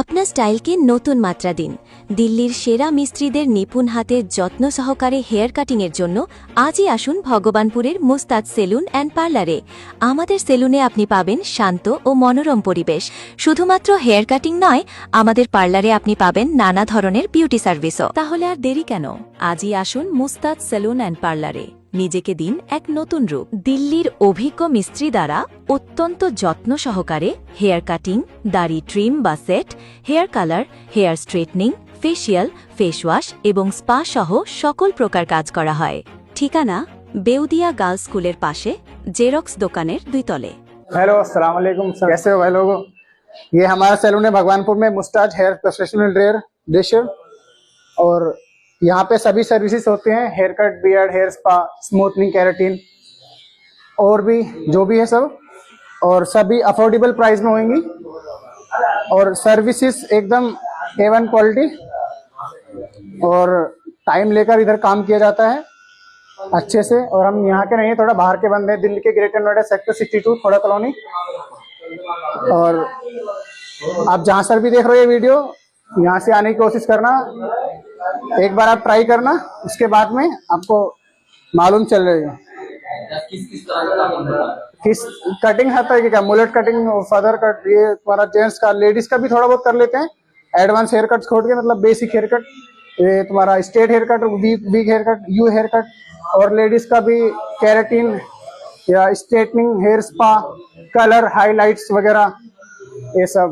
আপনার স্টাইলকে নতুন মাত্রা দিন। দিল্লির সেরা মিস্ত্রিদের নিপুণ হাতের যত্ন সহকারে হেয়ার কাটিংয়ের জন্য আজই আসুন ভগবানপুরের মুস্তাদ সেলুন অ্যান্ড পার্লারে। আমাদের সেলুনে আপনি পাবেন শান্ত ও মনোরম পরিবেশ। শুধুমাত্র হেয়ার কাটিং নয়, আমাদের পার্লারে আপনি পাবেন নানা ধরনের বিউটি সার্ভিসও। তাহলে আর দেরি কেন? আজই আসুন মুস্তাদ সেলুন অ্যান্ড পার্লারে। নিজেকে দিন এক নতুন রূপ। দিল্লির অভিজ্ঞ মিস্ত্রি দ্বারা অত্যন্ত যত্ন সহকারে হেয়ার কাটিং, দাড়ি ট্রিম বা set, hair colour, hair straightening, facial, face wash এবং স্পা সহ সকল প্রকার কাজ করা হয়। ঠিকানা বেউদিয়া গার্লস স্কুলের পাশে, জেরক্স দোকানের 2 তলে। हेलो अस्सलाम वालेकुम सर, कैसे हो भाई लोगों। ये हमारा सैलून है भगवानपुर में, मुस्ताज हेयर प्रोफेशनल ड्रेशर। और यहाँ पे सभी सर्विसेज होते हैं, hair cut, beard, hair spa, smoothening, keratin और भी जो भी है सब। और सभी अफोर्डेबल प्राइस में होंगी और सर्विसेज एकदम A1 क्वालिटी। और टाइम लेकर इधर काम किया जाता है अच्छे से। और हम यहाँ के नहीं हैं, थोड़ा बाहर के बंदे हैं, दिल्ली के ग्रेटर नोएडा सेक्टर 62 खोड़ा कॉलोनी। और आप जहाँ सर भी देख रहे हो ये वीडियो, यहाँ से आने की कोशिश करना, एक बार आप ट्राई करना, उसके बाद में आपको मालूम चल जाएगा किस कटिंग आता है कि क्या। मुलेट कटिंग, फदर कट, ये तुम्हारा जेंट्स का, लेडीज का भी थोड़ा बहुत कर लेते हैं। एडवांस हेयर कट छोड़ के, मतलब बेसिक हेयर कट, ये तुम्हारा straight hair cut, weak hair cut, U hair cut. और लेडीज का भी केराटिन या straightening, hair spa, colour, highlights वगैरह ये सब।